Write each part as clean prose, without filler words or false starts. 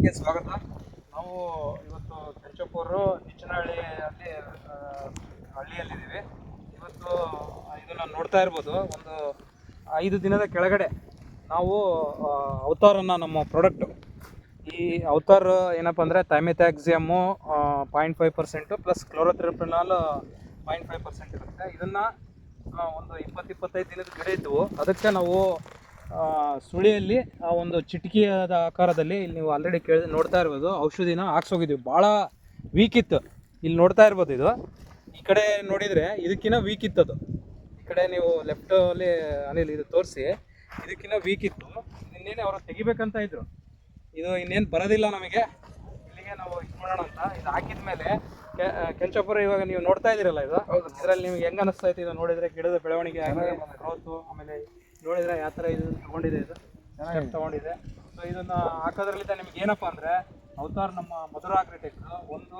ಚಾನಲ್ಗೆ ಸ್ವಾಗತ. ನಾವು ಇವತ್ತು ಕೆಂಚಪೂರು ನಿಚ್ಚನಹಳ್ಳಿ ಹಳ್ಳಿಯಲ್ಲಿದ್ದೀವಿ. ಇವತ್ತು ಇದನ್ನು ನೋಡ್ತಾ ಇರ್ಬೋದು. ಒಂದು 5 ದಿನದ ಕೆಳಗಡೆ ನಾವು ಅವತಾರನ್ನು ನಮ್ಮ ಪ್ರಾಡಕ್ಟು ಈ ಅವತಾರ ಏನಪ್ಪ ಅಂದರೆ ಥೈಮೆಥಾಕ್ಸಿಯಮ್ಮು 0.5% ಪ್ಲಸ್ ಕ್ಲೋರೋಥೆರಪಿನಾಲ್ 0.5% ಇರುತ್ತೆ. ಇದನ್ನು ಒಂದು 20-25 ದಿನದ ಗಿಡ ಇದ್ದವು. ಅದಕ್ಕೆ ನಾವು ಸುಳಿಯಲ್ಲಿ ಆ ಒಂದು ಚಿಟಿಕೆಯಾದ ಆಕಾರದಲ್ಲಿ ಇಲ್ಲಿ ನೀವು ಆಲ್ರೆಡಿ ನೋಡ್ತಾ ಇರ್ಬೋದು ಔಷಧಿನ ಹಾಕ್ಸೋಗಿದ್ವಿ. ಭಾಳ ವೀಕ್ ಇತ್ತು. ಇಲ್ಲಿ ನೋಡ್ತಾ ಇರ್ಬೋದು, ಇದು ಈ ಕಡೆ ನೋಡಿದರೆ ಇದಕ್ಕಿಂತ ವೀಕ್ ಇತ್ತು. ಅದು ಈ ಕಡೆ ನೀವು ಲೆಫ್ಟಲ್ಲಿ ಅನಿಲ್ ಇದು ತೋರಿಸಿ, ಇದಕ್ಕಿಂತ ವೀಕ್ ಇತ್ತು. ಇನ್ನೇನು ಅವರು ತೆಗಿಬೇಕಂತ ಇದ್ರು. ಇದು ಇನ್ನೇನು ಬರೋದಿಲ್ಲ ನಮಗೆ, ಇಲ್ಲಿಗೆ ನಾವು ಇದು ಮಾಡೋಣ ಅಂತ ಇದು ಹಾಕಿದ ಮೇಲೆ ಕೆಂಚಪುರ ಇವಾಗ ನೀವು ನೋಡ್ತಾ ಇದ್ದೀರಲ್ಲ, ಇದು ಇದರಲ್ಲಿ ನಿಮ್ಗೆ ಹೆಂಗೆ ಅನಿಸ್ತಾ ಇತ್ತು? ಇದು ನೋಡಿದರೆ ಗಿಡದ ಬೆಳವಣಿಗೆ ಆಗಿದೆ, ಗ್ರೋತು, ಆಮೇಲೆ ನೋಡಿದರೆ ಯಾವ ಥರ ಇದು ತೊಗೊಂಡಿದೆ, ಇದು ಚೆನ್ನಾಗಿ ತೊಗೊಂಡಿದೆ. ಸೊ ಇದನ್ನು ಹಾಕೋದ್ರಲ್ಲಿಂದ ನಿಮ್ಗೆ ಏನಪ್ಪ ಅಂದರೆ ಅವತಾರ ನಮ್ಮ ಮಧುರ ಅಗ್ರಿಟೆಕ್ ಒಂದು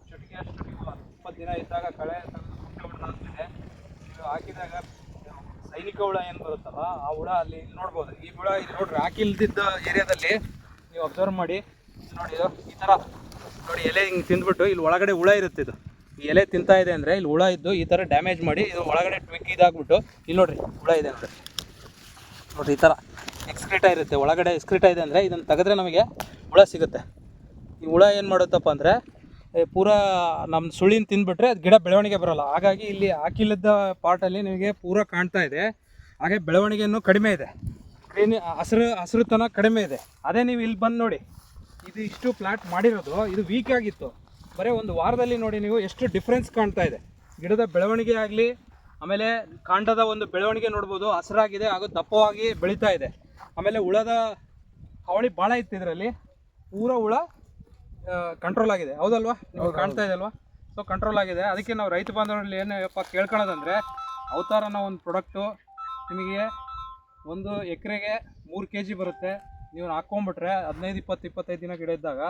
ಚುಟಿಕೆಯಷ್ಟು ನೀವು 20 ದಿನ ಇದ್ದಾಗ ಕಳೆ ಆಗ್ತಿದೆ. ಇದು ಹಾಕಿದಾಗ ಸೈನಿಕ ಹುಳ ಏನು ಬರುತ್ತಲ್ಲ, ಆ ಹುಳ ಅಲ್ಲಿ ನೋಡ್ಬೋದು. ಈ ಹುಳ ಇದು ನೋಡ್ರಿ, ಹಾಕಿಲ್ದಿದ್ದ ಏರಿಯಾದಲ್ಲಿ ನೀವು ಅಬ್ಸರ್ವ್ ಮಾಡಿ. ನೋಡಿ, ಇದು ಈ ಥರ ನೋಡಿ, ಎಲೆ ಹಿಂಗೆ ತಿಂದ್ಬಿಟ್ಟು ಇಲ್ಲಿ ಒಳಗಡೆ ಹುಳ ಇರುತ್ತೆ. ಇದು ಈ ಎಲೆ ತಿಂತಾ ಇದೆ ಅಂದರೆ ಇಲ್ಲಿ ಹುಳ ಇದ್ದು ಈ ಥರ ಡ್ಯಾಮೇಜ್ ಮಾಡಿ ಇದು ಒಳಗಡೆ ಟ್ವಿಕ್ ಇದಾಗ್ಬಿಟ್ಟು ಇಲ್ಲಿ ನೋಡ್ರಿ ಹುಳ ಇದೆ ಅಂದರೆ ನೋಡಿರಿ, ಈ ಥರ ಎಕ್ಸ್ಕ್ರೀಟ ಇರುತ್ತೆ. ಒಳಗಡೆ ಎಕ್ಸ್ಕ್ರೀಟ ಇದೆ ಅಂದರೆ ಇದನ್ನು ತೆಗೆದ್ರೆ ನಮಗೆ ಹುಳ ಸಿಗುತ್ತೆ. ಈ ಹುಳ ಏನು ಮಾಡುತ್ತಪ್ಪ ಅಂದರೆ ಪೂರಾ ನಮ್ಮ ಸುಳಿನ ತಿಂದುಬಿಟ್ರೆ ಅದು ಗಿಡ ಬೆಳವಣಿಗೆ ಬರೋಲ್ಲ. ಹಾಗಾಗಿ ಇಲ್ಲಿ ಹಾಕಿಲ್ಲದ ಪಾರ್ಟಲ್ಲಿ ನಿಮಗೆ ಪೂರಾ ಕಾಣ್ತಾ ಇದೆ. ಹಾಗೆ ಬೆಳವಣಿಗೆಯನ್ನು ಕಡಿಮೆ ಇದೆ, ಗ್ರೀನ್ ಹಸಿರುತನ ಕಡಿಮೆ ಇದೆ. ಅದೇ ನೀವು ಇಲ್ಲಿ ಬಂದು ನೋಡಿ, ಇದು ಇಷ್ಟು ಪ್ಲಾಟ್ ಮಾಡಿರೋದು ಇದು ವೀಕ್ ಆಗಿತ್ತು. ಬರೀ ಒಂದು ವಾರದಲ್ಲಿ ನೋಡಿ ನೀವು ಎಷ್ಟು ಡಿಫ್ರೆನ್ಸ್ ಕಾಣ್ತಾ ಇದೆ. ಗಿಡದ ಬೆಳವಣಿಗೆ ಆಗಲಿ, ಆಮೇಲೆ ಕಾಂಡದ ಒಂದು ಬೆಳವಣಿಗೆ ನೋಡ್ಬೋದು, ಹಸಿರಾಗಿದೆ ಹಾಗೂ ದಪ್ಪವಾಗಿ ಬೆಳೀತಾ ಇದೆ. ಆಮೇಲೆ ಹುಳದ ಹಾವಳಿ ಭಾಳ ಇತ್ತು ಇದರಲ್ಲಿ, ಪೂರ ಹುಳ ಕಂಟ್ರೋಲ್ ಆಗಿದೆ. ಹೌದಲ್ವಾ? ನಿಮಗೆ ಕಾಣ್ತಾ ಇದೆ ಅಲ್ವಾ? ಸೊ ಕಂಟ್ರೋಲ್ ಆಗಿದೆ. ಅದಕ್ಕೆ ನಾವು ರೈತ ಬಾಂಧವರಲ್ಲಿ ಏನಪ್ಪ ಕೇಳ್ಕೊಳ್ಳೋದಂದರೆ, ಅವತಾರನ ಒಂದು ಪ್ರಾಡಕ್ಟು ನಿಮಗೆ 1 ಎಕರೆಗೆ 3 kg ಬರುತ್ತೆ. ನೀವು ಹಾಕ್ಕೊಂಬಿಟ್ರೆ 15-20-25 ದಿನ ಗಿಡ ಇದ್ದಾಗ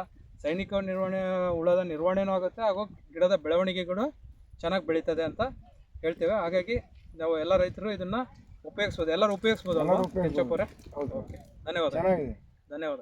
ಸೈನಿಕ ಹುಳದ ನಿರ್ವಹಣೆನೂ ಆಗುತ್ತೆ, ಹಾಗೂ ಗಿಡದ ಬೆಳವಣಿಗೆಗಳು ಚೆನ್ನಾಗಿ ಬೆಳೀತದೆ ಅಂತ ಹೇಳ್ತೇವೆ. ಹಾಗಾಗಿ ನಾವು ಎಲ್ಲ ರೈತರು ಇದನ್ನು ಉಪಯೋಗಿಸ್ಬೋದು, ಎಲ್ಲರೂ ಉಪಯೋಗಿಸ್ಬೋದು. ಕೆಂಚಪುರ. ಹೌದು, ಓಕೆ, ಧನ್ಯವಾದ. ಚೆನ್ನಾಗಿದೆ. ಧನ್ಯವಾದ.